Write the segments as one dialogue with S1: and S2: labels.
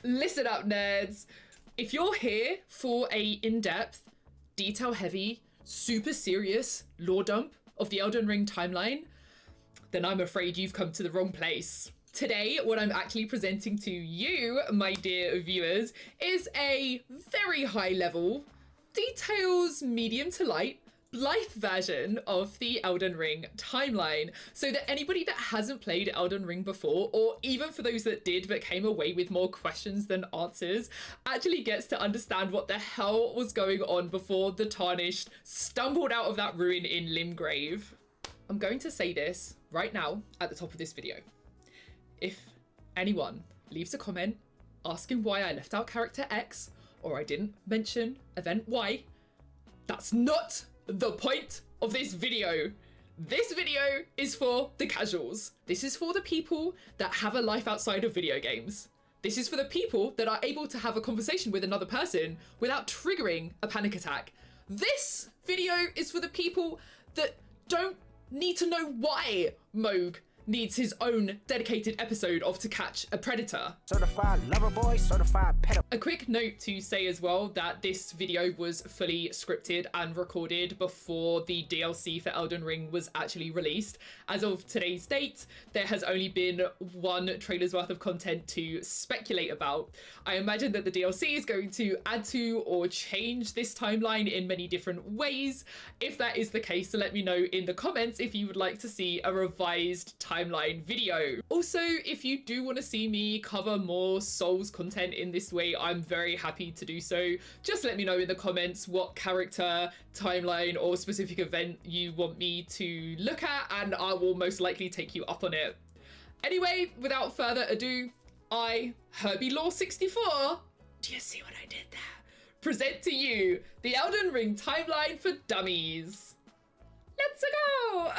S1: Listen up, nerds. If you're here for a in-depth, detail-heavy, super serious lore dump of the Elden Ring timeline, then I'm afraid you've come to the wrong place. Today, what I'm actually presenting to you, my dear viewers, is a very high-level, details medium to light, blithe version of the Elden Ring timeline, so that anybody that hasn't played Elden Ring before, or even for those that did but came away with more questions than answers, actually gets to understand what the hell was going on before the Tarnished stumbled out of that ruin in Limgrave. I'm going to say this right now at the top of this video. If anyone leaves a comment asking why I left out character X, or I didn't mention event Y, that's not the point of this video. This video is for the casuals. This is for the people that have a life outside of video games. This is for the people that are able to have a conversation with another person without triggering a panic attack. This video is for the people that don't need to know why Moog needs his own dedicated episode of To Catch a Predator.
S2: Certified lover boy, certified pedo.
S1: A quick note to say as well that this video was fully scripted and recorded before the DLC for Elden Ring was actually released. As of today's date, there has only been one trailer's worth of content to speculate about. I imagine that the DLC is going to add to or change this timeline in many different ways. If that is the case, let me know in the comments if you would like to see a revised timeline video. Also, if you do want to see me cover more Souls content in this way, I'm very happy to do so. Just let me know in the comments what character, timeline, or specific event you want me to look at, and I will most likely take you up on it. Anyway, without further ado, I, HerbieLaw64, do you see what I did there? Present to you the Elden Ring timeline for dummies. Let's go!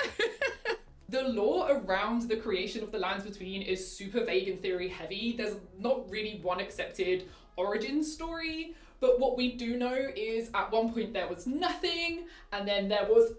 S1: The lore around the creation of the Lands Between is super vague and theory heavy. There's not really one accepted origin story, but what we do know is at one point there was nothing, and then there was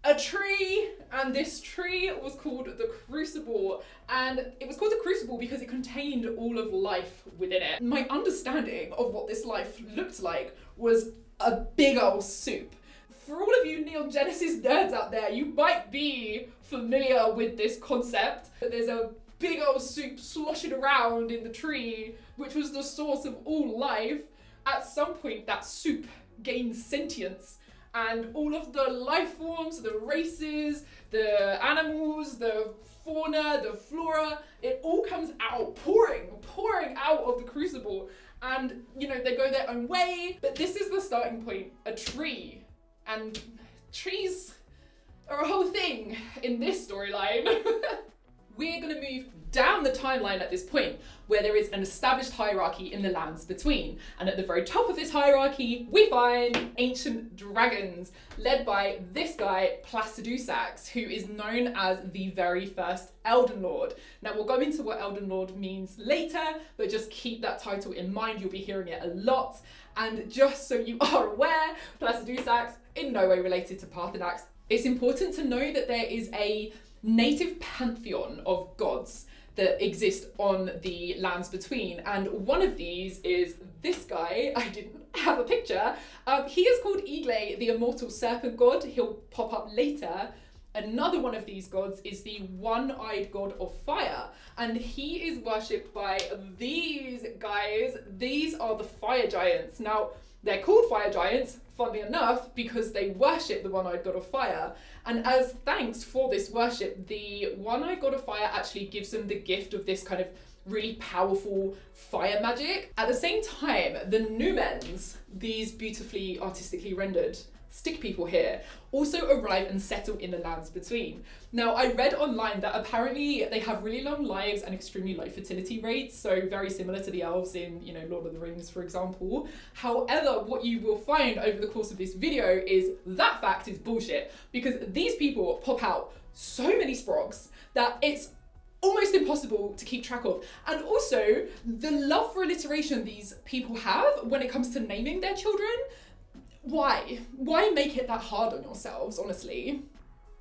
S1: a tree, and this tree was called the Crucible, and it was called the Crucible because it contained all of life within it. My understanding of what this life looked like was a big old soup. For all of you Neon Genesis nerds out there, you might be familiar with this concept. There's a big old soup sloshing around in the tree, which was the source of all life. At some point, that soup gains sentience, and all of the life forms, the races, the animals, the fauna, the flora, it all comes out, pouring out of the Crucible. And, you know, they go their own way, but this is the starting point, a tree. And trees are a whole thing in this storyline. We're going to move down the timeline at this point, where there is an established hierarchy in the Lands Between. And at the very top of this hierarchy, we find ancient dragons, led by this guy, Placidusax, who is known as the very first Elden Lord. Now, we'll go into what Elden Lord means later, but just keep that title in mind. You'll be hearing it a lot. And just so you are aware, Placidusax, in no way related to Parthenax. It's important to know that there is a native pantheon of gods that exist on the Lands Between, and one of these is this guy. I didn't have a picture. He is called Erdree, the immortal serpent god. He'll pop up later. Another one of these gods is the one-eyed god of fire, and he is worshipped by these guys. These are the fire giants. Now, they're called fire giants, funnily enough, because they worship the one-eyed god of fire. And as thanks for this worship, the one-eyed god of fire actually gives them the gift of this kind of really powerful fire magic. At the same time, the Numens, these beautifully artistically rendered stick people here, also arrive and settle in the Lands Between. Now, I read online that apparently they have really long lives and extremely low fertility rates, so very similar to the elves in, you know, Lord of the Rings, for example. However, what you will find over the course of this video is that fact is bullshit, because these people pop out so many sprogs that it's almost impossible to keep track of. And also, the love for alliteration these people have when it comes to naming their children, why? Why make it that hard on yourselves, honestly?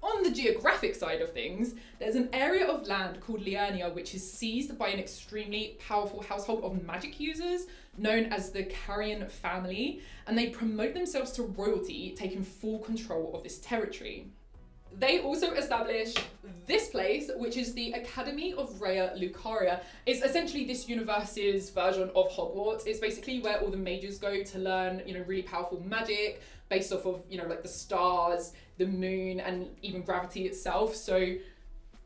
S1: On the geographic side of things, there's an area of land called Liurnia, which is seized by an extremely powerful household of magic users known as the Carrion family, and they promote themselves to royalty, taking full control of this territory. They also establish this place, which is the Academy of Rhea Lucaria. It's essentially this universe's version of Hogwarts. It's basically where all the mages go to learn, really powerful magic based off of, like the stars, the moon, and even gravity itself. So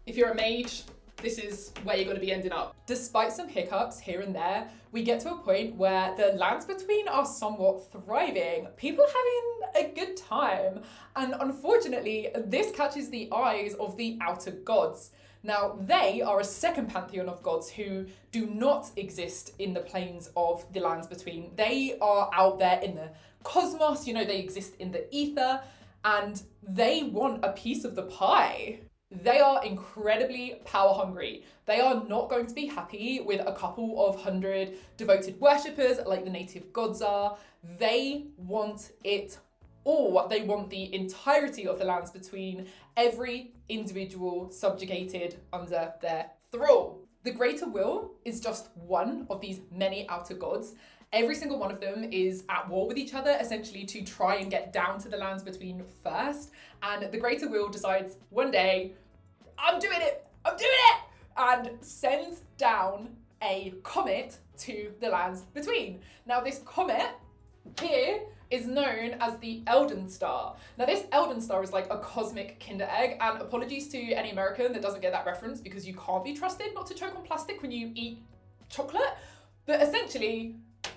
S1: if you're a mage, this is where you're going to be ending up. Despite some hiccups here and there, we get to a point where the lands between are somewhat thriving. People are having a good time. And unfortunately, this catches the eyes of the outer gods. Now, they are a second pantheon of gods who do not exist in the planes of the lands between. They are out there in the cosmos, they exist in the ether, and they want a piece of the pie. They are incredibly power hungry. They are not going to be happy with a couple of 100 devoted worshippers like the native gods are. They want it all. They want the entirety of the lands between, every individual subjugated under their thrall. The Greater Will is just one of these many outer gods. Every single one of them is at war with each other, essentially to try and get down to the lands between first. And the Greater Will decides one day, I'm doing it, and sends down a comet to the lands between. Now this comet here is known as the Elden star. Now this Elden star is like a cosmic Kinder egg, and apologies to any American that doesn't get that reference because you can't be trusted not to choke on plastic when you eat chocolate. But essentially,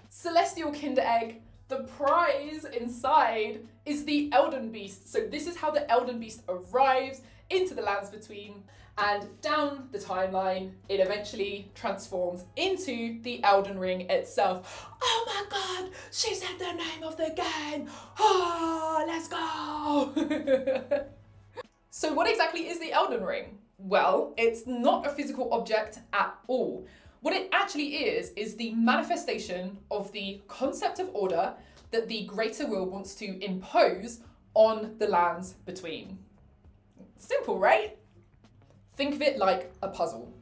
S1: celestial Kinder egg, the prize inside is the Elden beast. So this is how the Elden beast arrives into the lands between, and down the timeline, it eventually transforms into the Elden Ring itself. Oh my God, she said the name of the game. Oh, let's go. So what exactly is the Elden Ring? Well, it's not a physical object at all. What it actually is the manifestation of the concept of order that the Greater Will wants to impose on the lands between. Simple, right? Think of it like a puzzle.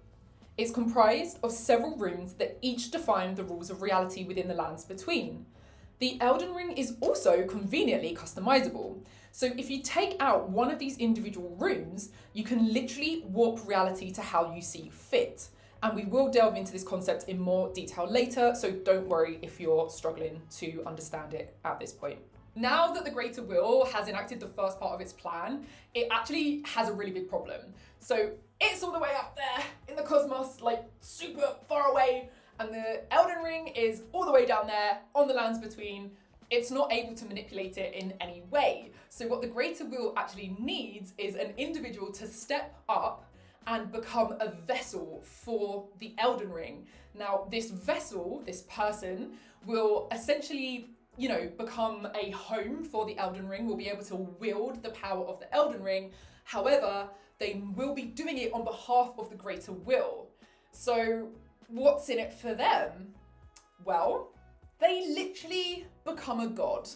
S1: It's comprised of several rooms that each define the rules of reality within the lands between. The Elden Ring is also conveniently customizable. So if you take out one of these individual rooms, you can literally warp reality to how you see fit. And we will delve into this concept in more detail later, so don't worry if you're struggling to understand it at this point. Now that the Greater Will has enacted the first part of its plan, it actually has a really big problem. So it's all the way up there in the cosmos, like super far away, and the Elden Ring is all the way down there on the lands between. It's not able to manipulate it in any way. So what the Greater Will actually needs is an individual to step up and become a vessel for the Elden Ring. Now, this vessel, this person, will essentially, become a home for the Elden Ring, will be able to wield the power of the Elden Ring. However, they will be doing it on behalf of the Greater Will. So what's in it for them? Well, they literally become a god.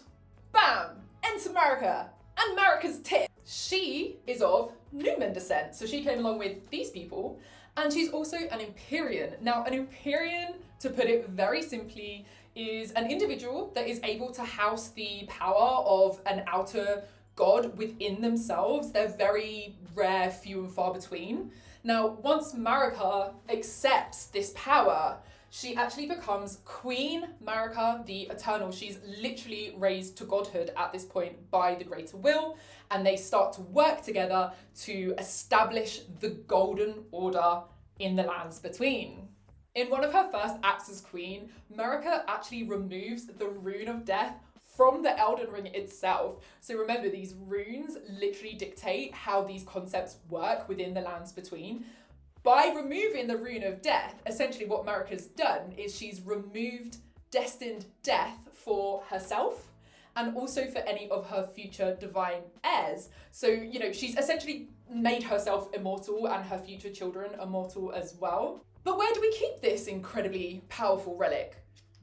S1: Bam! Enter Marika, and Marika's tit. She is of Numen descent, so she came along with these people, and she's also an Empyrean. Now, an Empyrean, to put it very simply, is an individual that is able to house the power of an outer god within themselves. They're very rare, few and far between. Now, once Marika accepts this power, she actually becomes Queen Marika the Eternal. She's literally raised to godhood at this point by the Greater Will, and they start to work together to establish the Golden Order in the lands between. In one of her first acts as queen, Marika actually removes the Rune of Death from the Elden Ring itself. So remember, these runes literally dictate how these concepts work within the lands between. By removing the Rune of Death, essentially what Marika's done is she's removed destined death for herself and also for any of her future divine heirs. So, she's essentially made herself immortal and her future children immortal as well. But where do we keep this incredibly powerful relic?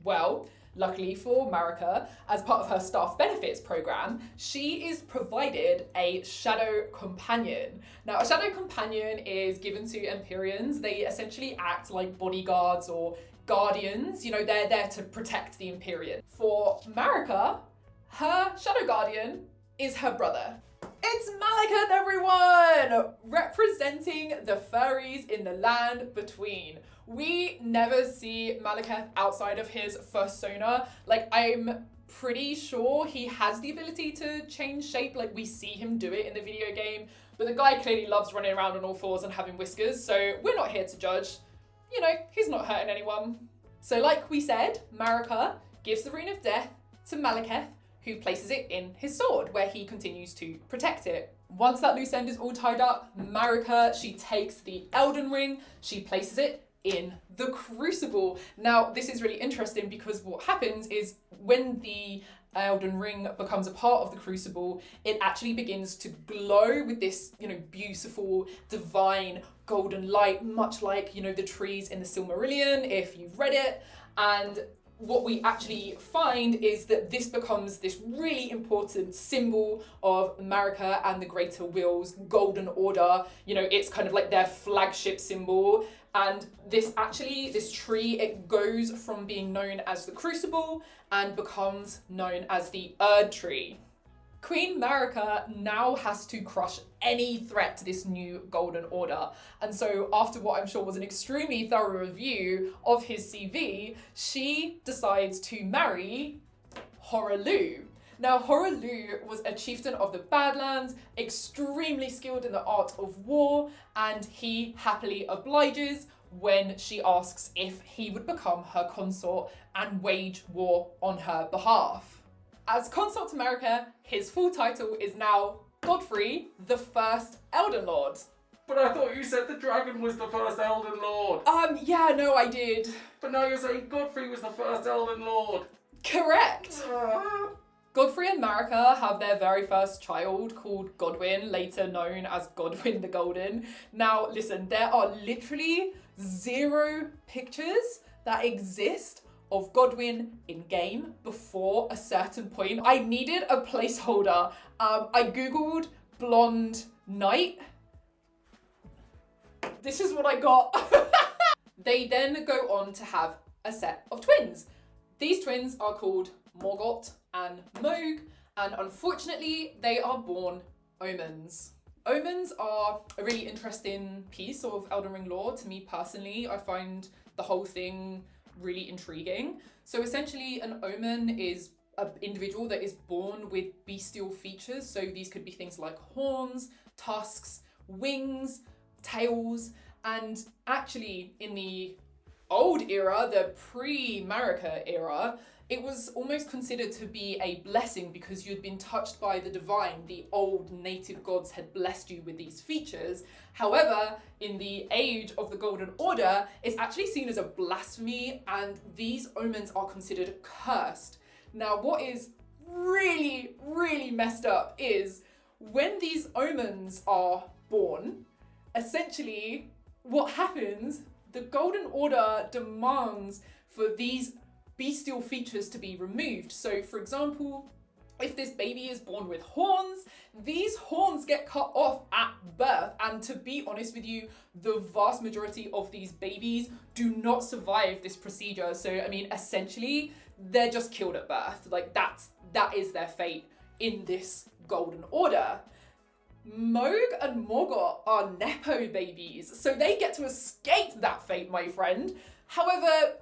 S1: Well, Luckily for Marika, as part of her staff benefits program, she is provided a shadow companion. Now, a shadow companion is given to Empyreans. They essentially act like bodyguards or guardians. You know, they're there to protect the Empyrean. For Marika, her shadow guardian is her brother. It's Malekith, everyone! Representing the furries in the land between. We never see Malekith outside of his fursona. Like, I'm pretty sure he has the ability to change shape. Like, we see him do it in the video game. But the guy clearly loves running around on all fours and having whiskers, so we're not here to judge. You know, he's not hurting anyone. So like we said, Marika gives the Rune of Death to Malekith, who places it in his sword, where he continues to protect it. Once that loose end is all tied up, Marika, she takes the Elden Ring, she places it in the Crucible. Now, this is really interesting because what happens is when the Elden Ring becomes a part of the Crucible, it actually begins to glow with this, you know, beautiful, divine, golden light, much like, you know, the trees in the Silmarillion, if you've read it. And what we actually find is that this becomes this really important symbol of Marika and the Greater Will's Golden Order. You know, it's kind of like their flagship symbol. And this tree, it goes from being known as the Crucible and becomes known as the Erdree. Queen Marika now has to crush any threat to this new Golden Order. And so after what I'm sure was an extremely thorough review of his CV, she decides to marry Hoarah. Now, Hoarah was a chieftain of the Badlands, extremely skilled in the art of war, and he happily obliges when she asks if he would become her consort and wage war on her behalf. As consort to Marika, his full title is now Godfrey, the First Elden Lord.
S3: But I thought you said the dragon was the first Elden Lord.
S1: Yeah, no, I did.
S3: But now you're saying Godfrey was the first Elden Lord.
S1: Correct. Godfrey and Marika have their very first child called Godwyn, later known as Godwyn the Golden. Now, listen, there are literally 0 pictures that exist of Godwyn in game before a certain point. I needed a placeholder. I googled blonde knight. This is what I got. They then go on to have a set of twins. These twins are called Morgott and Mohg, and unfortunately they are born omens. Omens are a really interesting piece of Elden Ring lore to me personally. I find the whole thing really intriguing. So essentially an omen is an individual that is born with bestial features. So these could be things like horns, tusks, wings, tails, and actually in the old era, the pre-Marika era, it was almost considered to be a blessing because you'd been touched by the divine. The old native gods had blessed you with these features. However, in the age of the Golden Order, it's actually seen as a blasphemy, and these omens are considered cursed. Now, what is really, really messed up is when these omens are born, essentially what happens, the Golden Order demands for these bestial features to be removed. So for example, if this baby is born with horns, these horns get cut off at birth. And to be honest with you, the vast majority of these babies do not survive this procedure. So, I mean, essentially, they're just killed at birth. Like that is their fate in this Golden Order. Mohg and Morgott are Nepo babies, so they get to escape that fate, my friend. However,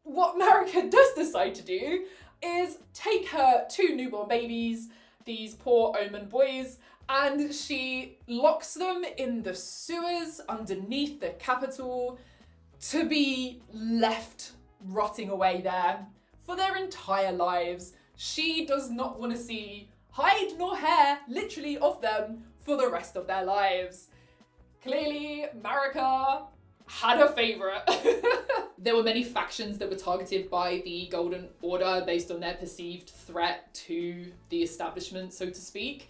S1: what Marika does decide to do is take her 2 newborn babies, these poor omen boys, and she locks them in the sewers underneath the capital to be left rotting away there for their entire lives. She does not want to see hide nor hair, literally, of them for the rest of their lives. Clearly, Marika had a favourite. There were many factions that were targeted by the Golden Order based on their perceived threat to the establishment, so to speak.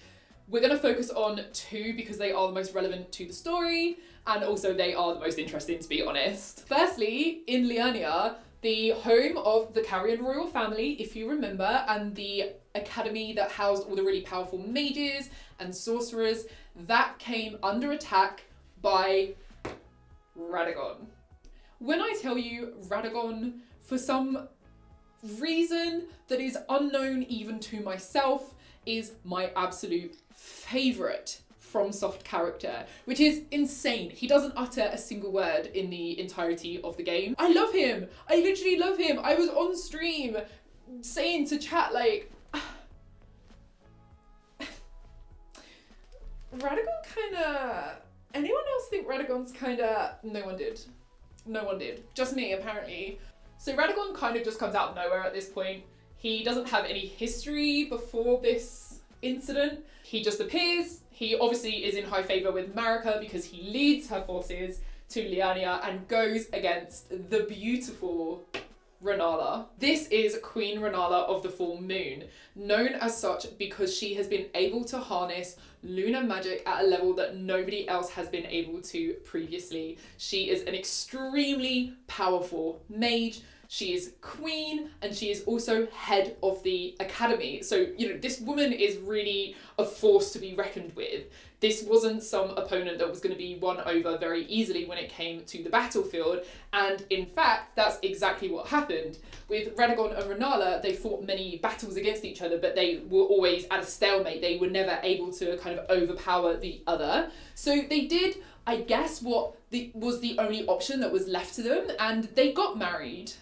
S1: We're going to focus on 2 because they are the most relevant to the story, and also they are the most interesting, to be honest. Firstly, in Liurnia, the home of the Carrion royal family, if you remember, and the academy that housed all the really powerful mages and sorcerers, that came under attack by Radagon. When I tell you Radagon, for some reason that is unknown even to myself, is my absolute favourite FromSoft character, which is insane. He doesn't utter a single word in the entirety of the game. I love him. I literally love him. I was on stream saying to chat like, Radagon kinda... Anyone else think Radagon's kinda... No one did. No one did. Just me, apparently. So Radagon kind of just comes out of nowhere at this point. He doesn't have any history before this incident. He just appears. He obviously is in high favour with Marika because he leads her forces to Liurnia and goes against the beautiful Renala. This is Queen Renala of the Full Moon, known as such because she has been able to harness lunar magic at a level that nobody else has been able to previously. She is an extremely powerful mage. She is queen and she is also head of the academy. So, you know, this woman is really a force to be reckoned with. This wasn't some opponent that was going to be won over very easily when it came to the battlefield. And in fact, that's exactly what happened. With Radagon and Renala, they fought many battles against each other, but they were always at a stalemate. They were never able to kind of overpower the other. So they did, I guess, what was the only option that was left to them, and they got married.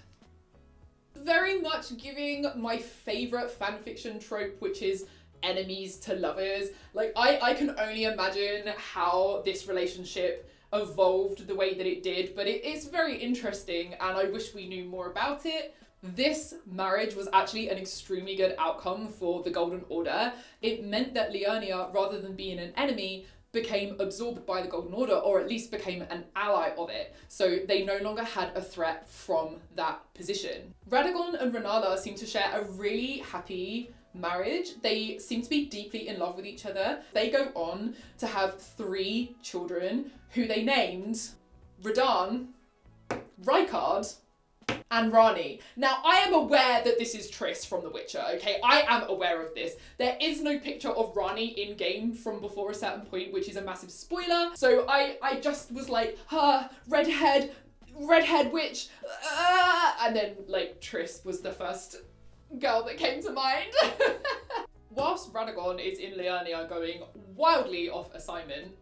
S1: Very much giving my favourite fanfiction trope, which is enemies to lovers. Like, I can only imagine how this relationship evolved the way that it did, but it's very interesting and I wish we knew more about it. This marriage was actually an extremely good outcome for the Golden Order. It meant that Liurnia, rather than being an enemy, became absorbed by the Golden Order, or at least became an ally of it. So they no longer had a threat from that position. Radagon and Renala seem to share a really happy marriage. They seem to be deeply in love with each other. They go on to have 3 children who they named Radahn, Rykard, and Rani. Now, I am aware that this is Triss from The Witcher, okay? I am aware of this. There is no picture of Rani in-game from before a certain point, which is a massive spoiler. So I just was like, redhead witch, and then, like, Triss was the first girl that came to mind. Whilst Radagon is in Liurnia going wildly off assignment,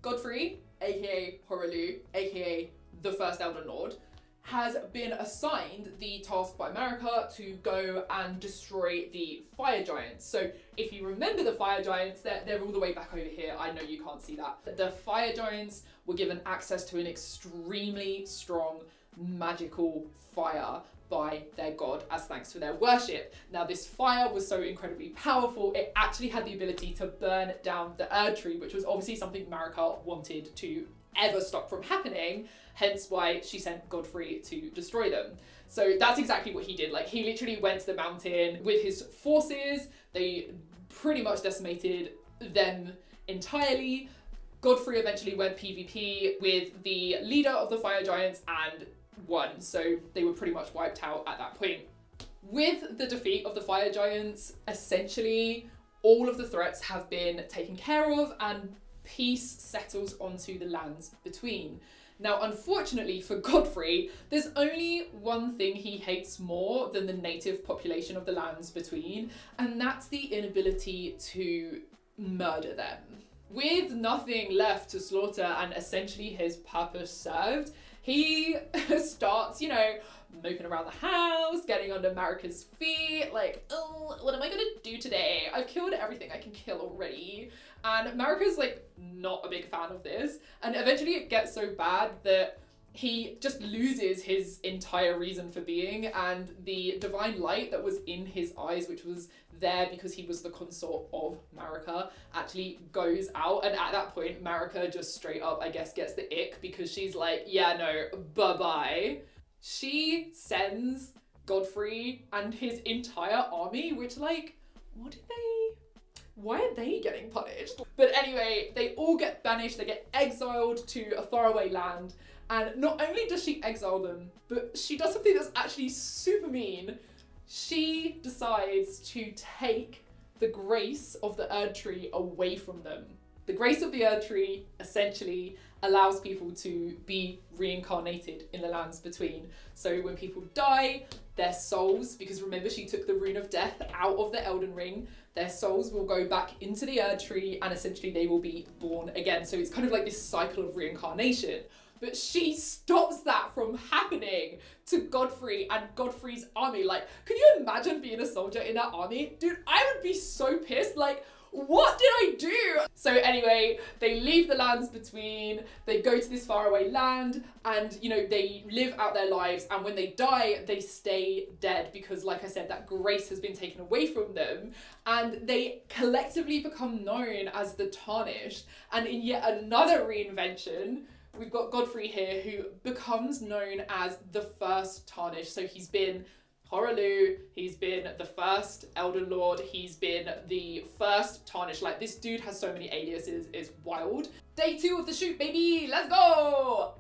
S1: Godfrey, aka Horalu, aka the First Elden Lord, has been assigned the task by Marika to go and destroy the fire giants. So if you remember the fire giants, they're all the way back over here. I know you can't see that. The fire giants were given access to an extremely strong magical fire by their god as thanks for their worship. Now, this fire was so incredibly powerful, it actually had the ability to burn down the Erdree, which was obviously something Marika wanted to ever stop from happening, hence why she sent Godfrey to destroy them. So that's exactly what he did. Like, he literally went to the mountain with his forces. They pretty much decimated them entirely. Godfrey eventually went PvP with the leader of the fire giants and won, so they were pretty much wiped out at that point. With the defeat of the fire giants, essentially all of the threats have been taken care of and peace settles onto the lands between. Now, unfortunately for Godfrey, there's only one thing he hates more than the native population of the lands between, and that's the inability to murder them. With nothing left to slaughter and essentially his purpose served, he starts, you know, moping around the house, getting under Marika's feet, like, oh, what am I gonna do today? I've killed everything I can kill already. And Marika's like not a big fan of this. And eventually it gets so bad that he just loses his entire reason for being, and the divine light that was in his eyes, which was there because he was the consort of Marika, actually goes out. And at that point, Marika just straight up, I guess, gets the ick because she's like, yeah, no, bye-bye. She sends Godfrey and his entire army, which, like, what did they... why are they getting punished? But anyway, they all get banished, they get exiled to a faraway land. And not only does she exile them, but she does something that's actually super mean. She decides to take the grace of the Erdree away from them. The grace of the Erdree essentially allows people to be reincarnated in the lands between. So when people die, their souls, because remember she took the rune of death out of the Elden Ring, their souls will go back into the Erdree and essentially they will be born again. So it's kind of like this cycle of reincarnation. But she stops that from happening to Godfrey and Godfrey's army. Like, can you imagine being a soldier in that army? Dude, I would be so pissed. Like, what did I do? So anyway, they leave the lands between, they go to this faraway land and, you know, they live out their lives. And when they die, they stay dead because, like I said, that grace has been taken away from them. And they collectively become known as the Tarnished. And in yet another reinvention, we've got Godfrey here who becomes known as the first Tarnished. So he's been Horaloo, he's been the first Elden Lord, he's been the first Tarnished. Like, this dude has so many aliases, it's wild. Day 2 of the shoot, baby, let's go!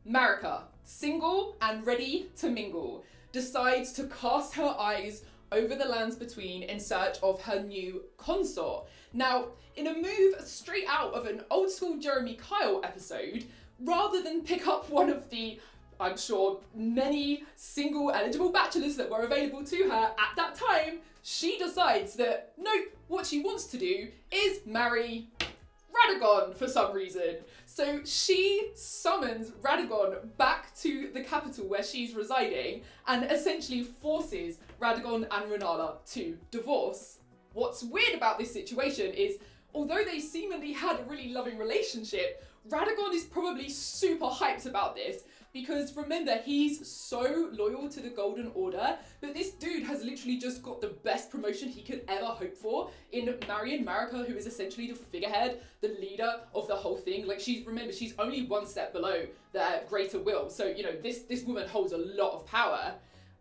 S1: Marika, single and ready to mingle, decides to cast her eyes over the lands between in search of her new consort. Now, in a move straight out of an old school Jeremy Kyle episode, rather than pick up one of the, I'm sure, many single eligible bachelors that were available to her at that time, she decides that, nope, what she wants to do is marry Radagon for some reason. So she summons Radagon back to the capital where she's residing and essentially forces Radagon and Renala to divorce. What's weird about this situation is, although they seemingly had a really loving relationship, Radagon is probably super hyped about this because remember, he's so loyal to the Golden Order that this dude has literally just got the best promotion he could ever hope for in marrying Marika, who is essentially the figurehead, the leader of the whole thing. Like, she's only one step below the Greater Will. So, you know, this woman holds a lot of power.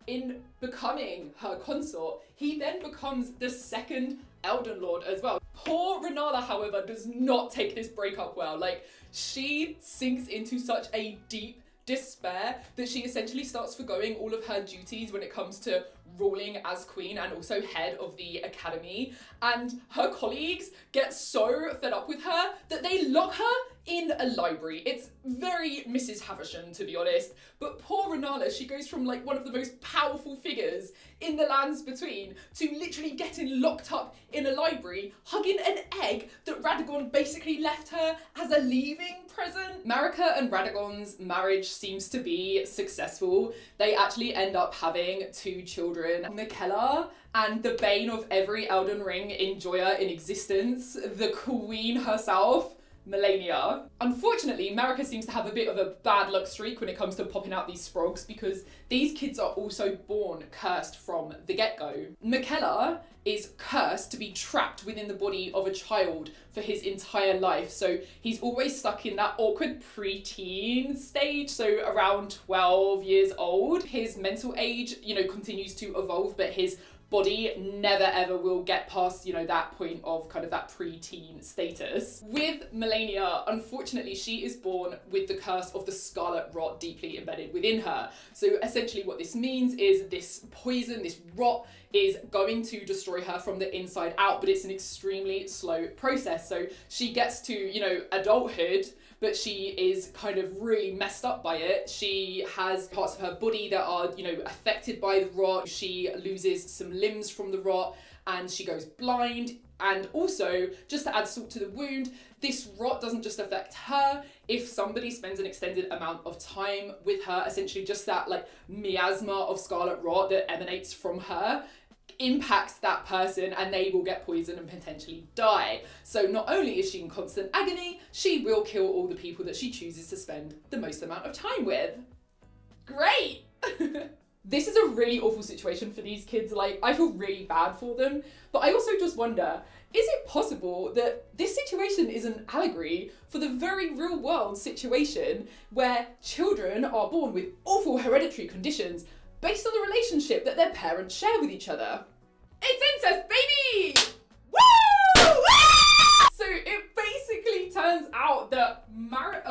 S1: In becoming her consort, he then becomes the second Elden Lord as well. Poor Renala, however, does not take this breakup well. Like, she sinks into such a deep despair that she essentially starts forgoing all of her duties when it comes to ruling as queen and also head of the academy. And her colleagues get so fed up with her that they lock her in a library. It's very Mrs. Havisham, to be honest. But poor Renala, she goes from like one of the most powerful figures in the lands between to literally getting locked up in a library, hugging an egg that Radagon basically left her as a leaving present. Marika and Radagon's marriage seems to be successful. They actually end up having 2 children, Miquella and the bane of every Elden Ring enjoyer in existence, the queen herself, Melania. Unfortunately, Marika seems to have a bit of a bad luck streak when it comes to popping out these sprogs because these kids are also born cursed from the get-go. Miquella is cursed to be trapped within the body of a child for his entire life. So he's always stuck in that awkward preteen stage, so around 12 years old. His mental age, you know, continues to evolve, but his body never ever will get past, you know, that point of kind of that preteen status. With Melania, unfortunately, she is born with the curse of the scarlet rot deeply embedded within her. So essentially what this means is this poison, this rot, is going to destroy her from the inside out, but it's an extremely slow process. So she gets to, you know, adulthood, but she is kind of really messed up by it. She has parts of her body that are, you know, affected by the rot. She loses some limbs from the rot and she goes blind. And also, just to add salt to the wound, this rot doesn't just affect her. If somebody spends an extended amount of time with her, essentially just that like miasma of scarlet rot that emanates from her impacts that person and they will get poisoned and potentially die. So not only is she in constant agony, she will kill all the people that she chooses to spend the most amount of time with. Great! This is a really awful situation for these kids. Like, I feel really bad for them, but I also just wonder, is it possible that this situation is an allegory for the very real world situation where children are born with awful hereditary conditions based on the relationship that their parents share with each other? It's incest, baby!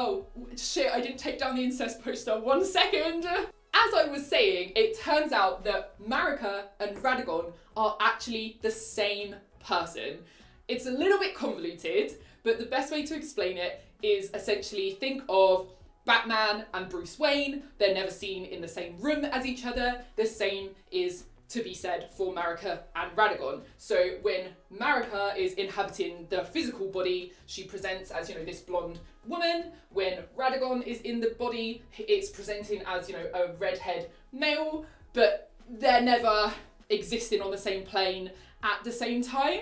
S1: Oh, shit, I didn't take down the incest poster. 1 second. As I was saying, it turns out that Marika and Radagon are actually the same person. It's a little bit convoluted, but the best way to explain it is essentially think of Batman and Bruce Wayne. They're never seen in the same room as each other. The same is to be said for Marika and Radagon. So when Marika is inhabiting the physical body, she presents as, this blonde woman. When Radagon is in the body, it's presenting as, a redhead male, but they're never existing on the same plane at the same time.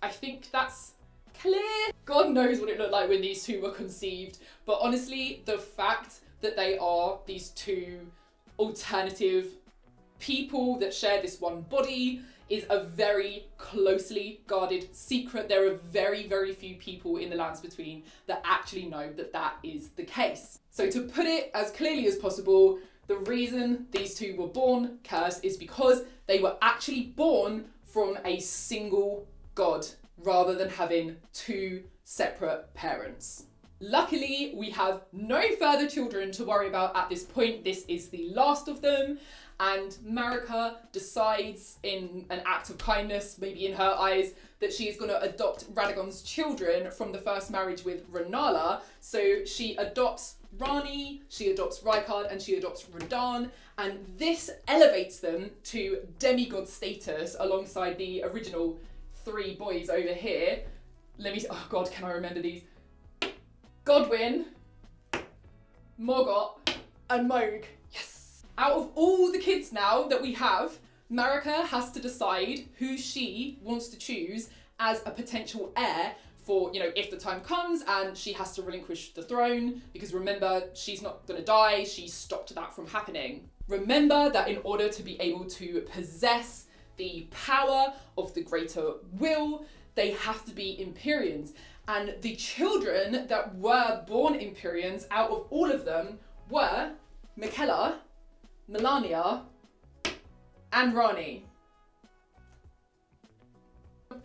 S1: I think that's clear. God knows what it looked like when these two were conceived, but honestly, the fact that they are these two alternative people that share this one body is a very closely guarded secret. There are very, very few people in the lands between that actually know that that is the case. So to put it as clearly as possible, the reason these two were born cursed is because they were actually born from a single god rather than having two separate parents. Luckily, we have no further children to worry about at this point. This is the last of them. And Marika decides, in an act of kindness, maybe in her eyes, that she is going to adopt Radagon's children from the first marriage with Renala. So she adopts Rani, she adopts Rykard, and she adopts Radahn. And this elevates them to demigod status alongside the original 3 boys over here. Oh God, can I remember these? Godwyn, Morgott, and Moog. Yes! Out of all the kids now that we have, Marika has to decide who she wants to choose as a potential heir for, if the time comes and she has to relinquish the throne, because remember, she's not gonna die, she stopped that from happening. Remember that in order to be able to possess the power of the greater will, they have to be Empyreans. And the children that were born Empyreans, out of all of them, were Michaela, Melania, and Rani.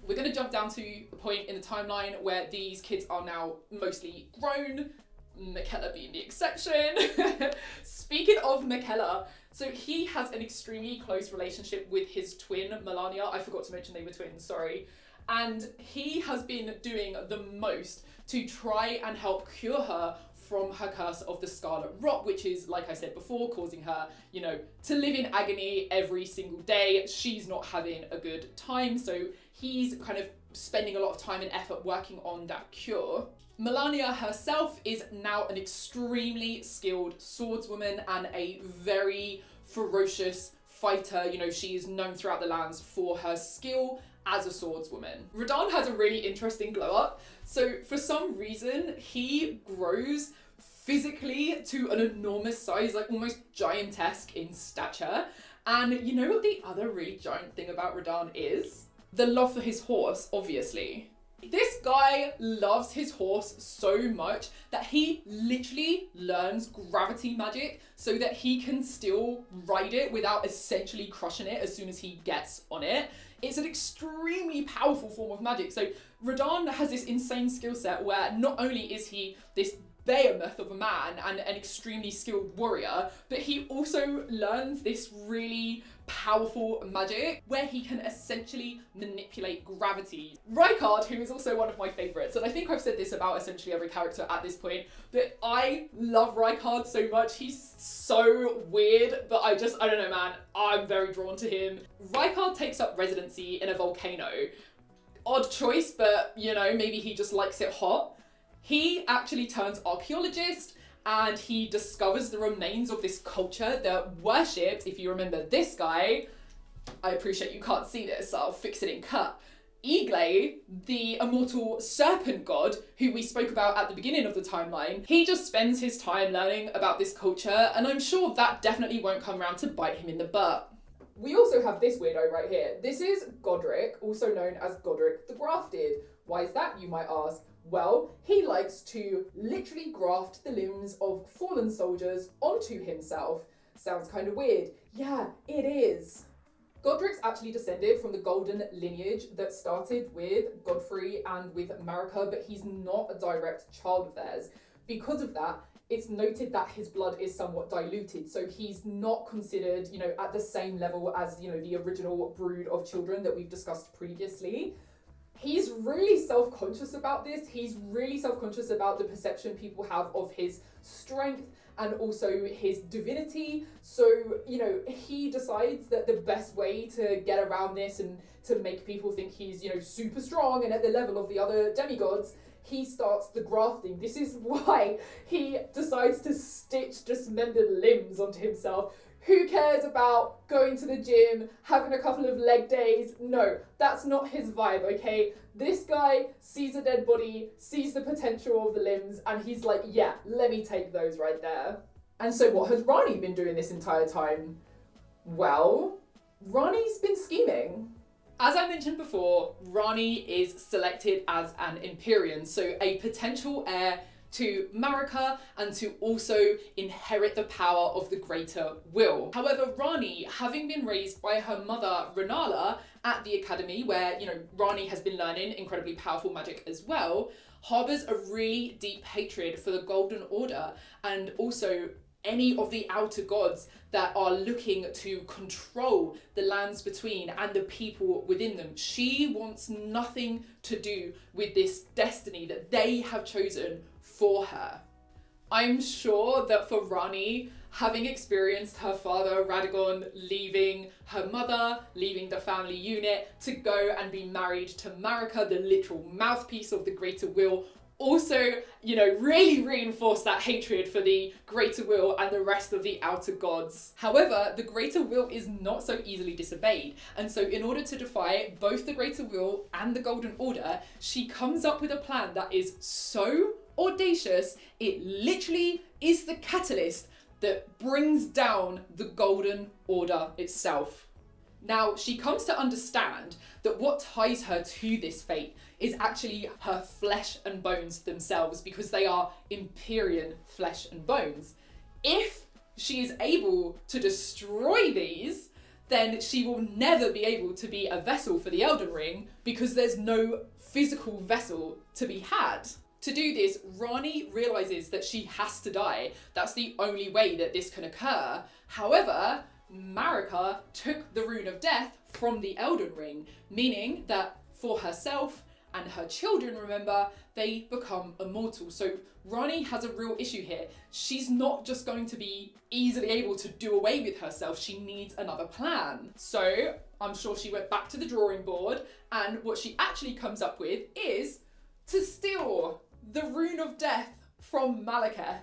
S1: We're going to jump down to the point in the timeline where these kids are now mostly grown, Michaela being the exception. Speaking of Michaela, so he has an extremely close relationship with his twin, Melania. I forgot to mention they were twins, sorry. And he has been doing the most to try and help cure her from her curse of the Scarlet Rot, which is, like I said before, causing her, to live in agony every single day. She's not having a good time, so he's kind of spending a lot of time and effort working on that cure. Melania herself is now an extremely skilled swordswoman and a very ferocious fighter. She is known throughout the lands for her skill as a swordswoman. Radahn has a really interesting glow up. So for some reason, he grows physically to an enormous size, like almost giantesque in stature. And you know what the other really giant thing about Radahn is? The love for his horse, obviously. This guy loves his horse so much that he literally learns gravity magic so that he can still ride it without essentially crushing it as soon as he gets on it. It's an extremely powerful form of magic. So Radahn has this insane skill set where not only is he this behemoth of a man and an extremely skilled warrior, but he also learns this really powerful magic where he can essentially manipulate gravity. Rykard, who is also one of my favourites, and I think I've said this about essentially every character at this point, but I love Rykard so much. He's so weird, but I don't know, man, I'm very drawn to him. Rykard takes up residency in a volcano. Odd choice, but maybe he just likes it hot. He actually turns archaeologist and he discovers the remains of this culture that worshipped, if you remember this guy, I appreciate you can't see this, so I'll fix it in cut. Egle, the immortal serpent god, who we spoke about at the beginning of the timeline, he just spends his time learning about this culture, and I'm sure that definitely won't come around to bite him in the butt. We also have this weirdo right here. This is Godric, also known as Godric the Grafted. Why is that, you might ask? Well, he likes to literally graft the limbs of fallen soldiers onto himself. Sounds kind of weird. Yeah, it is. Godric's actually descended from the golden lineage that started with Godfrey and with Marika, but he's not a direct child of theirs. because of that, it's noted that his blood is somewhat diluted. So he's not considered, you know, at the same level as, you know, the original brood of children that we've discussed previously. He's really self-conscious about this. He's really self-conscious about the perception people have of his strength and also his divinity. So, you know, he decides that the best way to get around this and to make people think he's, you know, super strong and at the level of the other demigods, he starts the grafting. This is why he decides to stitch dismembered limbs onto himself. Who cares about going to the gym, having a couple of leg days? No, that's not his vibe, okay? This guy sees a dead body, sees the potential of the limbs, and he's like, yeah, let me take those right there. And so what has Rani been doing this entire time? Well, Rani's been scheming. As I mentioned before, Rani is selected as an Empyrean, so a potential heir to Marika and to also inherit the power of the greater will. However, Rani, having been raised by her mother Renala at the academy where, you know, Rani has been learning incredibly powerful magic as well, harbours a really deep hatred for the Golden Order and also any of the outer gods that are looking to control the lands between and the people within them. She wants nothing to do with this destiny that they have chosen for her. I'm sure that for Rani, having experienced her father Radagon leaving her mother, leaving the family unit to go and be married to Marika, the literal mouthpiece of the greater will, also, you know, really reinforced that hatred for the greater will and the rest of the outer gods. However, the greater will is not so easily disobeyed. And so in order to defy both the greater will and the Golden Order, she comes up with a plan that is so audacious, it literally is the catalyst that brings down the Golden Order itself. Now, she comes to understand that what ties her to this fate is actually her flesh and bones themselves, because they are Empyrean flesh and bones. If she is able to destroy these, then she will never be able to be a vessel for the Elden Ring, because there's no physical vessel to be had. To do this, Rani realizes that she has to die. That's the only way that this can occur. However, Marika took the Rune of Death from the Elden Ring, meaning that for herself and her children, remember, they become immortal. So Rani has a real issue here. She's not just going to be easily able to do away with herself. She needs another plan. So I'm sure she went back to the drawing board, and what she actually comes up with is to steal the Rune of Death from Malekith.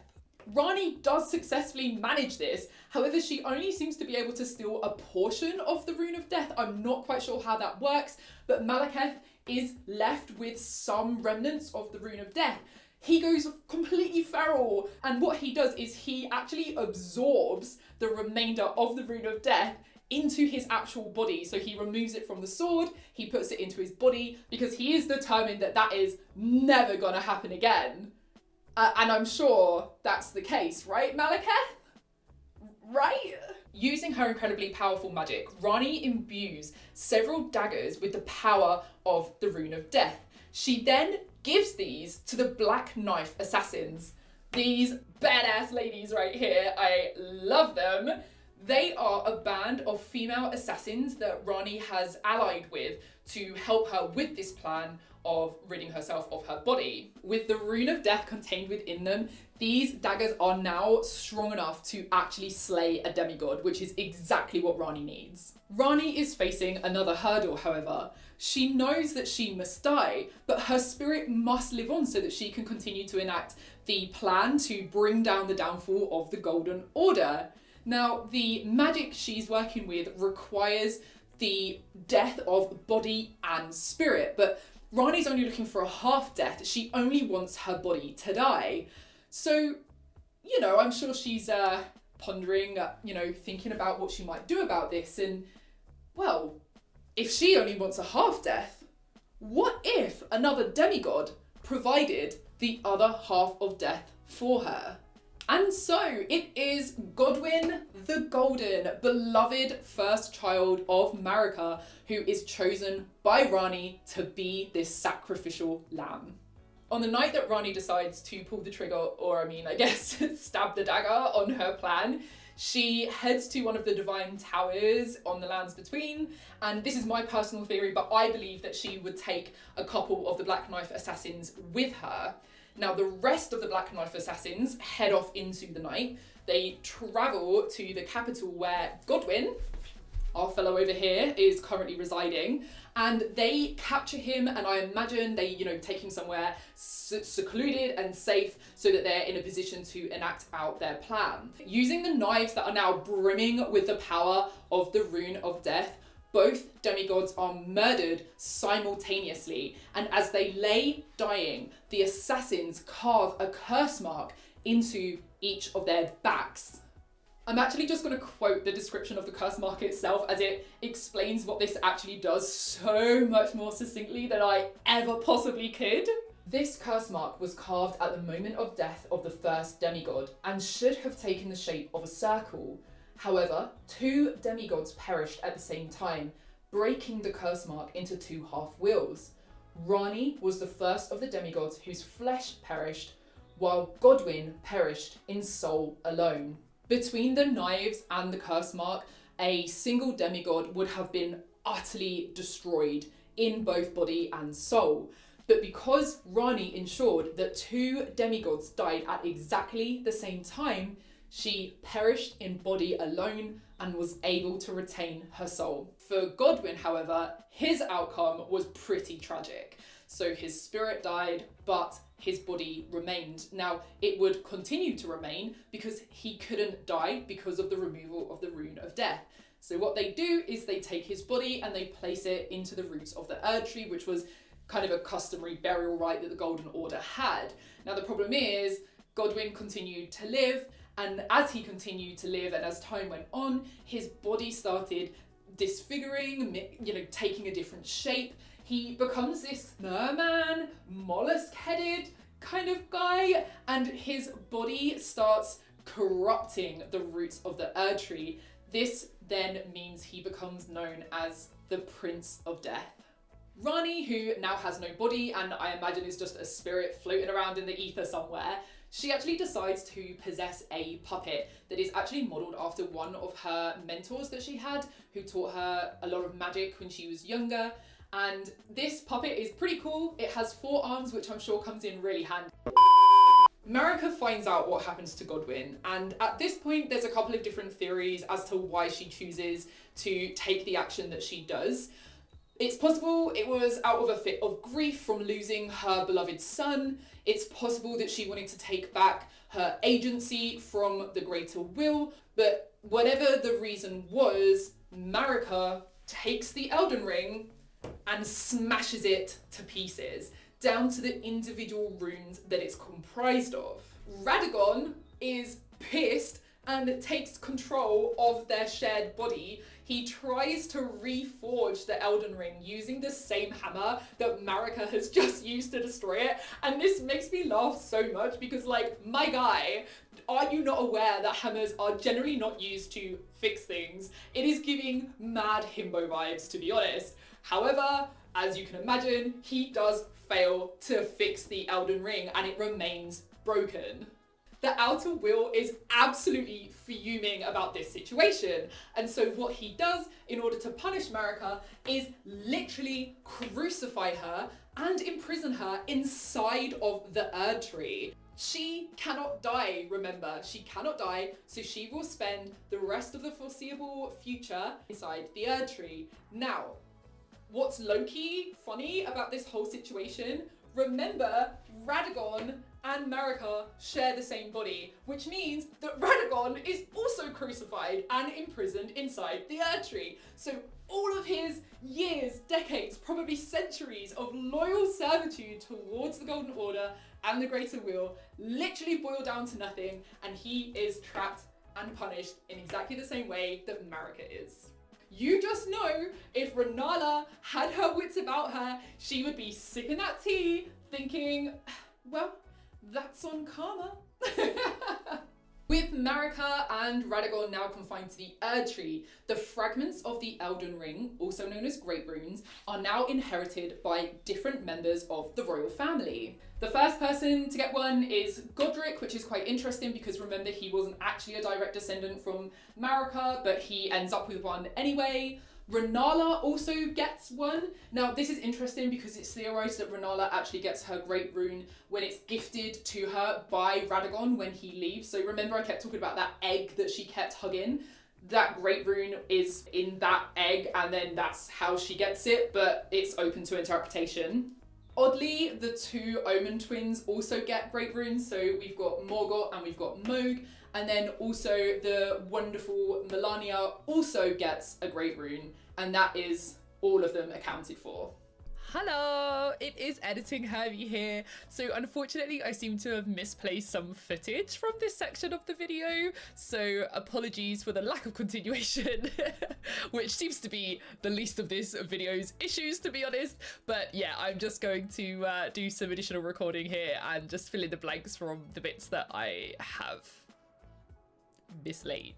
S1: Rani does successfully manage this, however she only seems to be able to steal a portion of the Rune of Death. I'm not quite sure how that works, but Malekith is left with some remnants of the Rune of Death. He goes completely feral, and what he does is he actually absorbs the remainder of the Rune of Death into his actual body. So he removes it from the sword, he puts it into his body, because he is determined that that is never gonna happen again. And I'm sure that's the case, right, Malekith? Right? Using her incredibly powerful magic, Rani imbues several daggers with the power of the Rune of Death. She then gives these to the Black Knife Assassins. These badass ladies right here, I love them. They are a band of female assassins that Rani has allied with to help her with this plan of ridding herself of her body. With the Rune of Death contained within them, these daggers are now strong enough to actually slay a demigod, which is exactly what Rani needs. Rani is facing another hurdle, however. She knows that she must die, but her spirit must live on so that she can continue to enact the plan to bring down the downfall of the Golden Order. Now, the magic she's working with requires the death of body and spirit, but Rani's only looking for a half death. She only wants her body to die. So, you know, I'm sure she's pondering, thinking about what she might do about this. And, well, if she only wants a half death, what if another demigod provided the other half of death for her? And so it is Godwyn the Golden, beloved first child of Marika, who is chosen by Rani to be this sacrificial lamb. On the night that Rani decides to pull the trigger, or I mean, I guess, stab the dagger on her plan, she heads to one of the divine towers on the lands between, and this is my personal theory, but I believe that she would take a couple of the Black Knife assassins with her. Now, the rest of the Black Knife assassins head off into the night. They travel to the capital where Godwyn, our fellow over here, is currently residing, and they capture him, and I imagine they, take him somewhere secluded and safe so that they're in a position to enact out their plan. Using the knives that are now brimming with the power of the Rune of Death, both demigods are murdered simultaneously, and as they lay dying, the assassins carve a curse mark into each of their backs. I'm actually just going to quote the description of the curse mark itself, as it explains what this actually does so much more succinctly than I ever possibly could. This curse mark was carved at the moment of death of the first demigod and should have taken the shape of a circle. However, 2 demigods perished at the same time, breaking the curse mark into 2 half-wheels. Rani was the first of the demigods whose flesh perished, while Godwyn perished in soul alone. Between the knives and the curse mark, a single demigod would have been utterly destroyed in both body and soul. But because Rani ensured that 2 demigods died at exactly the same time, she perished in body alone and was able to retain her soul. For Godwyn, however, his outcome was pretty tragic. So his spirit died, but his body remained. Now, it would continue to remain because he couldn't die because of the removal of the Rune of Death. So what they do is they take his body and they place it into the roots of the Erdree, which was kind of a customary burial rite that the Golden Order had. Now, the problem is Godwyn continued to live, and as he continued to live and as time went on, his body started disfiguring, taking a different shape. He becomes this merman, mollusk-headed kind of guy, and his body starts corrupting the roots of the Erdree. This then means he becomes known as the Prince of Death. Rani, who now has no body and I imagine is just a spirit floating around in the ether somewhere, she actually decides to possess a puppet that is actually modelled after one of her mentors that she had, who taught her a lot of magic when she was younger. And this puppet is pretty cool. It has 4 arms, which I'm sure comes in really handy. Marika finds out what happens to Godwyn, and at this point there's a couple of different theories as to why she chooses to take the action that she does. It's possible it was out of a fit of grief from losing her beloved son. It's possible that she wanted to take back her agency from the greater will, but whatever the reason was, Marika takes the Elden Ring and smashes it to pieces, down to the individual runes that it's comprised of. Radagon is pissed and takes control of their shared body. He tries to reforge the Elden Ring using the same hammer that Marika has just used to destroy it. And this makes me laugh so much because, my guy, are you not aware that hammers are generally not used to fix things? It is giving mad himbo vibes, to be honest. However, as you can imagine, he does fail to fix the Elden Ring and it remains broken. The Outer Will is absolutely fuming about this situation, and so what he does in order to punish Marika is literally crucify her and imprison her inside of the Erdree. She cannot die, remember, she cannot die, so she will spend the rest of the foreseeable future inside the Erdree. Now, what's low-key funny about this whole situation, remember Radagon and Marika share the same body, which means that Radagon is also crucified and imprisoned inside the Erdree. So all of his years, decades, probably centuries of loyal servitude towards the Golden Order and the Greater Will literally boil down to nothing, and he is trapped and punished in exactly the same way that Marika is. You just know if Renala had her wits about her, she would be sipping that tea thinking, well, that's on karma. With Marika and Radagon now confined to the Erdree, the fragments of the Elden Ring, also known as Great Runes, are now inherited by different members of the royal family. The first person to get one is Godric, which is quite interesting because remember he wasn't actually a direct descendant from Marika, but he ends up with one anyway. Rennala also gets one. Now this is interesting because it's theorized that Rennala actually gets her Great Rune when it's gifted to her by Radagon when he leaves. So remember I kept talking about that egg that she kept hugging? That Great Rune is in that egg and then that's how she gets it, but it's open to interpretation. Oddly, the two Omen twins also get Great Runes, so we've got Morgott and we've got Mohg, and then also the wonderful Melania also gets a Great Rune, and that is all of them accounted for. Hello, it is Editing Herbie here. So unfortunately I seem to have misplaced some footage from this section of the video, so apologies for the lack of continuation, which seems to be the least of this video's issues, to be honest. But yeah, I'm just going to do some additional recording here and just fill in the blanks from the bits that I have mislaid.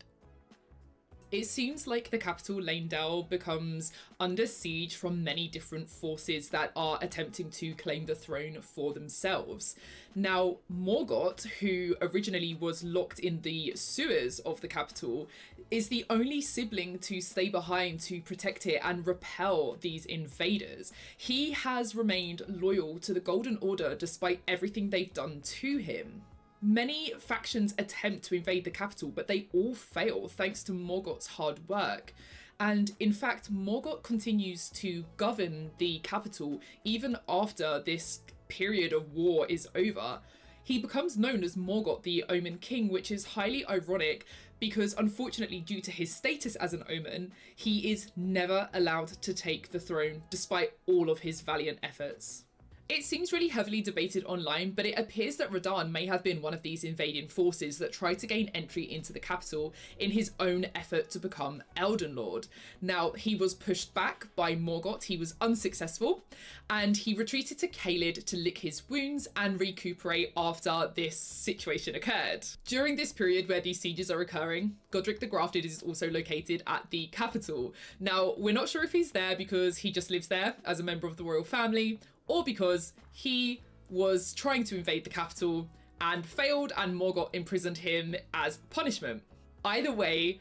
S1: It seems like the capital Leyndell becomes under siege from many different forces that are attempting to claim the throne for themselves. Now, Morgott, who originally was locked in the sewers of the capital, is the only sibling to stay behind to protect it and repel these invaders. He has remained loyal to the Golden Order despite everything they've done to him. Many factions attempt to invade the capital, but they all fail thanks to Morgott's hard work. And in fact, Morgott continues to govern the capital even after this period of war is over. He becomes known as Morgott the Omen King, which is highly ironic because unfortunately due to his status as an Omen, he is never allowed to take the throne despite all of his valiant efforts. It seems really heavily debated online, but it appears that Radahn may have been one of these invading forces that tried to gain entry into the capital in his own effort to become Elden Lord. Now, he was pushed back by Morgott, he was unsuccessful, and he retreated to Caelid to lick his wounds and recuperate after this situation occurred. During this period where these sieges are occurring, Godric the Grafted is also located at the capital. Now, we're not sure if he's there because he just lives there as a member of the royal family, or because he was trying to invade the capital and failed and Morgott imprisoned him as punishment. Either way,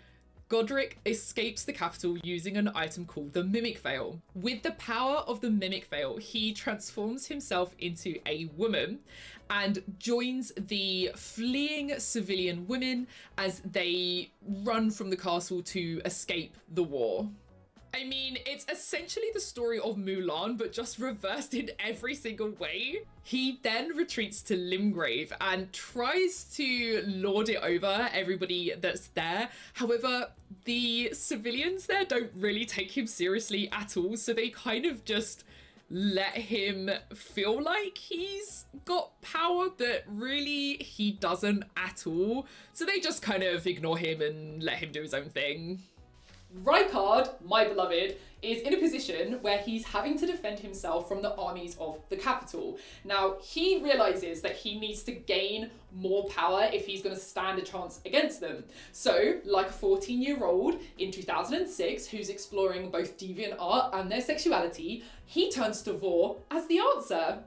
S1: Godric escapes the capital using an item called the Mimic Veil. With the power of the Mimic Veil, he transforms himself into a woman and joins the fleeing civilian women as they run from the castle to escape the war. I mean, it's essentially the story of Mulan, but just reversed in every single way. He then retreats to Limgrave and tries to lord it over everybody that's there. However, the civilians there don't really take him seriously at all, so they kind of just let him feel like he's got power, but really he doesn't at all. So they just kind of ignore him and let him do his own thing. Rykard, my beloved, is in a position where he's having to defend himself from the armies of the capital. Now, he realizes that he needs to gain more power if he's going to stand a chance against them. So, like a 14-year-old in 2006 who's exploring both deviant art and their sexuality, he turns to Vor as the answer.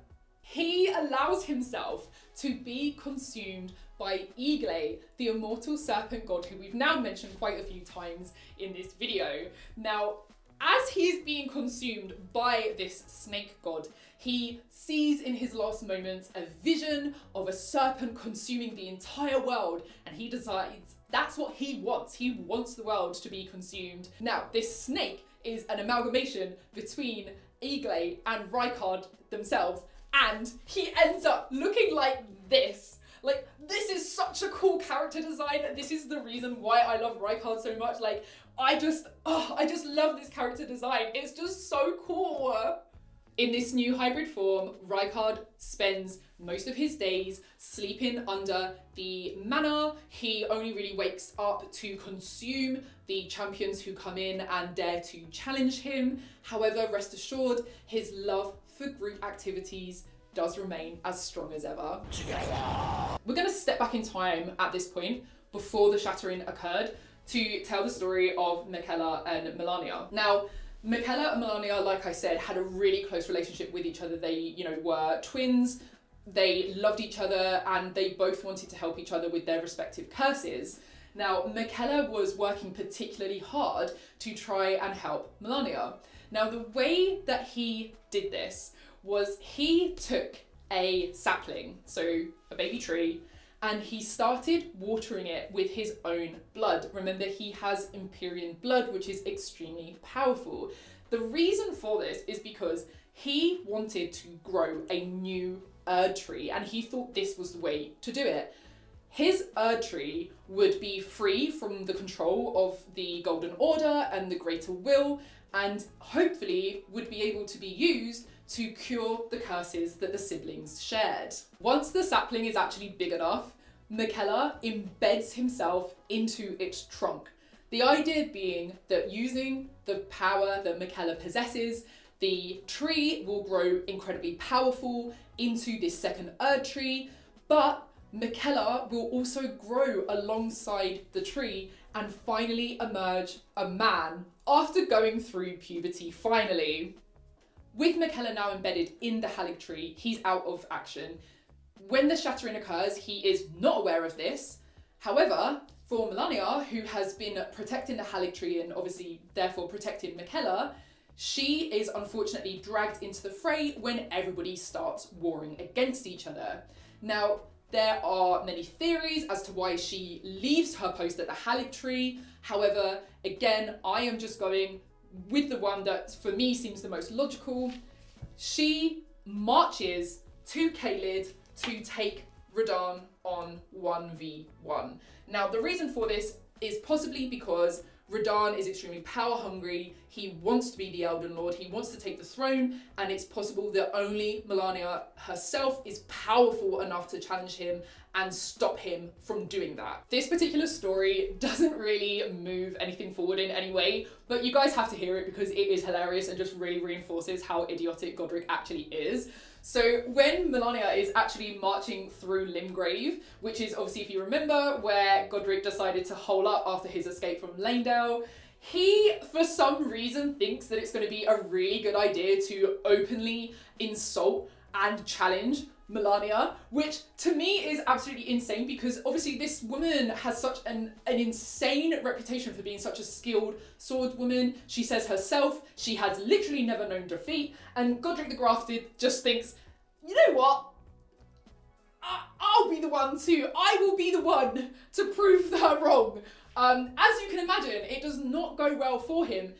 S1: He allows himself to be consumed by Erdree, the immortal serpent god who we've now mentioned quite a few times in this video. Now, as he's being consumed by this snake god, he sees in his last moments a vision of a serpent consuming the entire world, and he decides that's what he wants. He wants the world to be consumed. Now, this snake is an amalgamation between Erdree and Rykard themselves, and he ends up looking like this. Like, this is such a cool character design. This is the reason why I love Rykard so much. Like, I just love this character design. It's just so cool. In this new hybrid form, Rykard spends most of his days sleeping under the manor. He only really wakes up to consume the champions who come in and dare to challenge him. However, rest assured, his love for group activities does remain as strong as ever. We're going to step back in time at this point. before the shattering occurred to tell the story of Michaela and Melania. Now, Michaela and Melania, like I said, had a really close relationship with each other. They, were twins, they loved each other, and they both wanted to help each other with their respective curses. Now, Michaela was working particularly hard to try and help Melania. Now, the way that he did this was he took a sapling, so a baby tree, and he started watering it with his own blood. Remember, he has Empyrean blood, which is extremely powerful. The reason for this is because he wanted to grow a new Erdree, and he thought this was the way to do it. His Erdree would be free from the control of the Golden Order and the Greater Will, and hopefully would be able to be used to cure the curses that the siblings shared. Once the sapling is actually big enough, Michaela embeds himself into its trunk. The idea being that using the power that Michaela possesses, the tree will grow incredibly powerful into this second Erdree, but Michaela will also grow alongside the tree and finally emerge a man after going through puberty finally. With Michaela now embedded in the Haligtree, he's out of action. When the shattering occurs, he is not aware of this. However, for Melania, who has been protecting the Haligtree and obviously therefore protecting Michaela, she is unfortunately dragged into the fray when everybody starts warring against each other. Now, there are many theories as to why she leaves her post at the Haligtree. However, again, I am just going with the one that for me seems the most logical. She marches to Caelid to take Radahn on 1v1. Now, the reason for this is possibly because Radahn is extremely power hungry, he wants to be the Elden Lord, he wants to take the throne, and it's possible that only Melania herself is powerful enough to challenge him and stop him from doing that. This particular story doesn't really move anything forward in any way, but you guys have to hear it because it is hilarious and just really reinforces how idiotic Godric actually is. So when Melania is actually marching through Limgrave, which is obviously, if you remember, where Godric decided to hole up after his escape from Lanedale, he, for some reason, thinks that it's going to be a really good idea to openly insult and challenge Melania, which to me is absolutely insane because obviously this woman has such an insane reputation for being such a skilled swordswoman. She says herself she has literally never known defeat, and Godric the Grafted just thinks, you know what? I will be the one to prove her wrong. As you can imagine, it does not go well for him.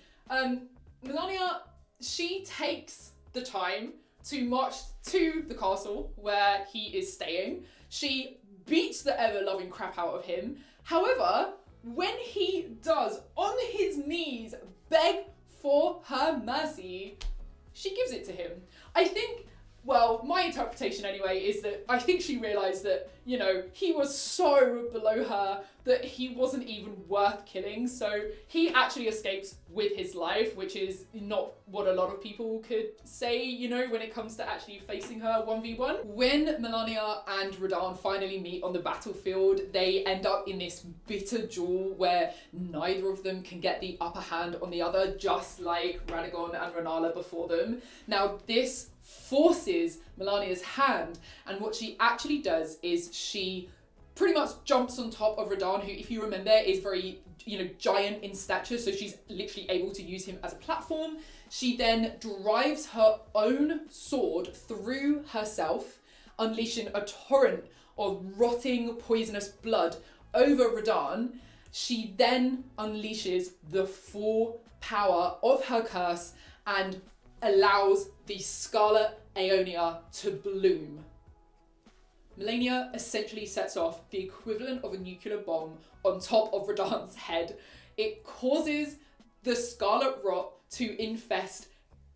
S1: Melania, she takes the time to march to the castle where he is staying. She beats the ever-loving crap out of him. However, when he does, on his knees, beg for her mercy, she gives it to him. I think, well, my interpretation anyway is that I think she realised that, he was so below her that he wasn't even worth killing. So he actually escapes with his life, which is not what a lot of people could say, when it comes to actually facing her 1v1. When Melania and Radahn finally meet on the battlefield, they end up in this bitter duel where neither of them can get the upper hand on the other, just like Radagon and Rennala before them. Now, this forces Melania's hand, and what she actually does is she pretty much jumps on top of Radahn, who, if you remember, is very, giant in stature, so she's literally able to use him as a platform. She then drives her own sword through herself, unleashing a torrent of rotting, poisonous blood over Radahn. She then unleashes the full power of her curse and allows the Scarlet Aeonia to bloom. Melania essentially sets off the equivalent of a nuclear bomb on top of Radahn's head. It causes the Scarlet Rot to infest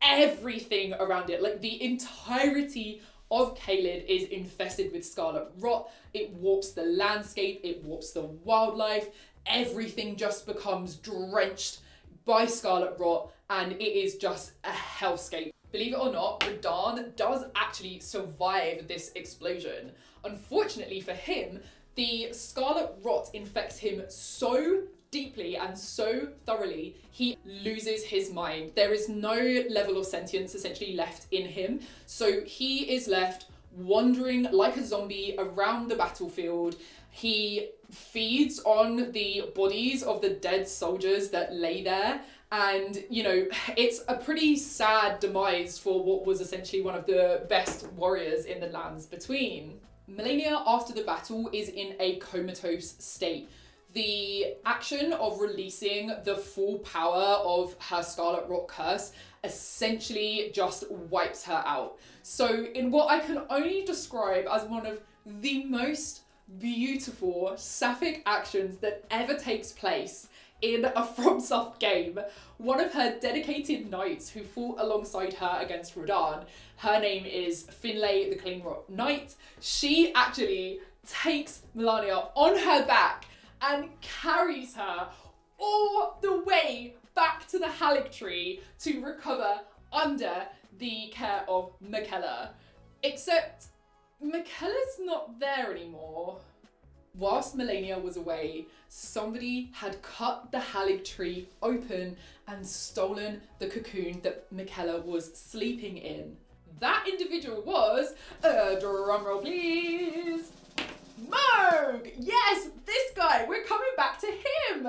S1: everything around it. Like, the entirety of Caelid is infested with Scarlet Rot. It warps the landscape, it warps the wildlife, everything just becomes drenched by Scarlet Rot, and it is just a hellscape. Believe it or not, Radahn does actually survive this explosion. Unfortunately for him, The scarlet rot infects him so deeply and so thoroughly, he loses his mind. There is no level of sentience essentially left in him. So he is left wandering like a zombie around the battlefield. He feeds on the bodies of the dead soldiers that lay there. And, you know, it's a pretty sad demise for what was essentially one of the best warriors in the lands between. Melania, after the battle, is in a comatose state. The action of releasing the full power of her Scarlet Rot curse essentially just wipes her out. So in what I can only describe as one of the most beautiful sapphic actions that ever takes place in a FromSoft game, one of her dedicated knights who fought alongside her against Radahn, her name is Finlay the Cleanrot Knight, she actually takes Melania on her back and carries her all the way back to the Haligtree to recover under the care of Miquella. Except Miquella's not there anymore. Whilst Melania was away, somebody had cut the Haligtree open and stolen the cocoon that Miquella was sleeping in. That individual was, drumroll please, Mohg! Yes, this guy, we're coming back to him!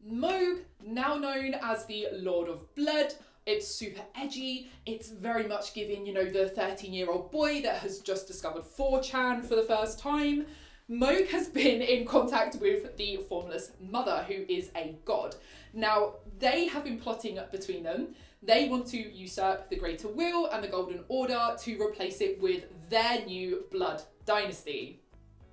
S1: Mohg, now known as the Lord of Blood, it's super edgy, it's very much giving, you know, the 13-year-old boy that has just discovered 4chan for the first time. Mohg has been in contact with the Formless Mother, who is a god. Now, they have been plotting between them. They want to usurp the Greater Will and the Golden Order to replace it with their new blood dynasty.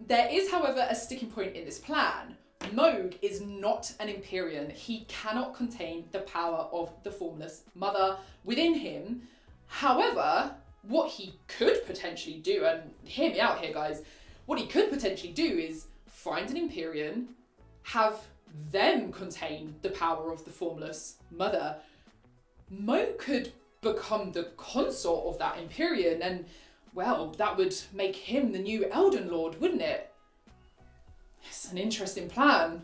S1: There is, however, a sticking point in this plan. Mohg is not an Empyrean. He cannot contain the power of the Formless Mother within him. However, what he could potentially do, and hear me out here, guys, what he could potentially do is find an Empyrean, have them contain the power of the Formless Mother. Mohg could become the consort of that Empyrean, and, well, that would make him the new Elden Lord, wouldn't it? It's an interesting plan.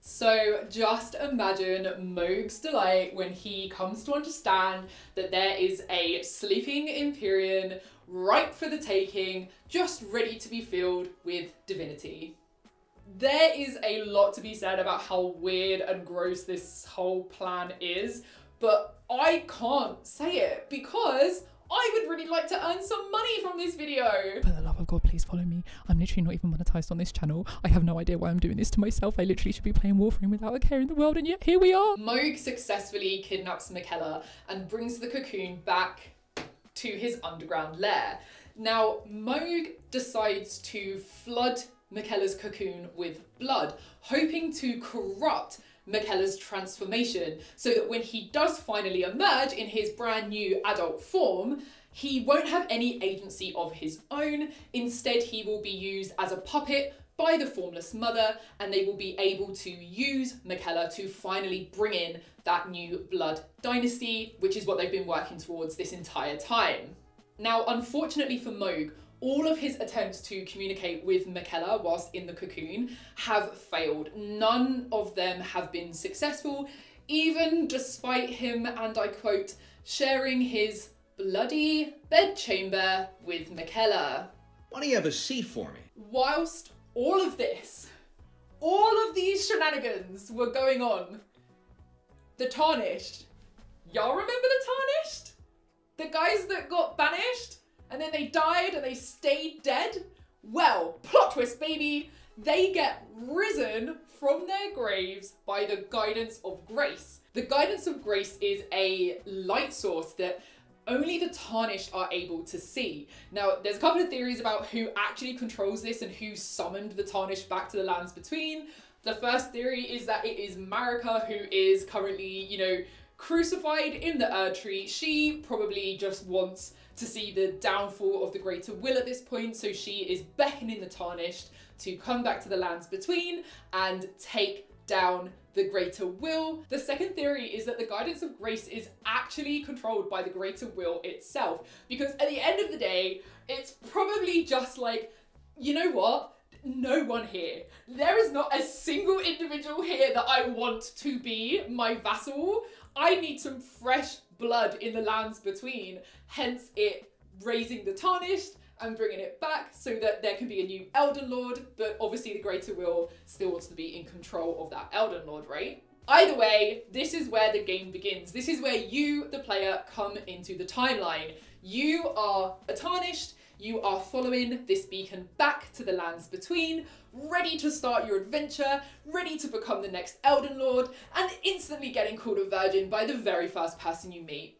S1: So just imagine Mohg's delight when he comes to understand that there is a sleeping Empyrean ripe for the taking, just ready to be filled with divinity. There is a lot to be said about how weird and gross this whole plan is, but I can't say it because I would really like to earn some money from this video.
S4: For the love of God, please follow me. I'm literally not even monetized on this channel. I have no idea why I'm doing this to myself. I literally should be playing Warframe without a care in the world, and yet here we are.
S1: Mohg successfully kidnaps Miquella and brings the cocoon back to his underground lair. Now, Mohg decides to flood Miquella's cocoon with blood, hoping to corrupt Miquella's transformation so that when he does finally emerge in his brand new adult form, he won't have any agency of his own. Instead, he will be used as a puppet by the Formless Mother, and they will be able to use Miquella to finally bring in that new blood dynasty, which is what they've been working towards this entire time. Now, unfortunately for Mohg, all of his attempts to communicate with Miquella whilst in the cocoon have failed. None of them have been successful, even despite him, and I quote, sharing his bloody bedchamber with Miquella.
S5: Why don't you have a seat for me?
S1: Whilst all of these shenanigans were going on, the Tarnished, y'all remember the Tarnished? The guys that got banished? And then they died and they stayed dead? Well, plot twist, baby. They get risen from their graves by the Guidance of Grace. The Guidance of Grace is a light source that only the Tarnished are able to see. Now, there's a couple of theories about who actually controls this and who summoned the Tarnished back to the Lands Between. The first theory is that it is Marika, who is currently, you know, crucified in the Erdree. She probably just wants to see the downfall of the Greater Will at this point, so she is beckoning the Tarnished to come back to the Lands Between and take down the Greater Will. The second theory is that the Guidance of Grace is actually controlled by the Greater Will itself, because at the end of the day, it's probably just like, you know what? No one here. There is not a single individual here that I want to be my vassal. I need some fresh blood in the lands between, hence it raising the tarnished and bringing it back so that there can be a new Elden Lord, but obviously the Greater Will still wants to be in control of that Elden Lord, right? Either way, this is where the game begins. This is where you, the player, come into the timeline. You are a tarnished, you are following this beacon back to the lands between, ready to start your adventure, ready to become the next Elden Lord, and instantly getting called a virgin by the very first person you meet.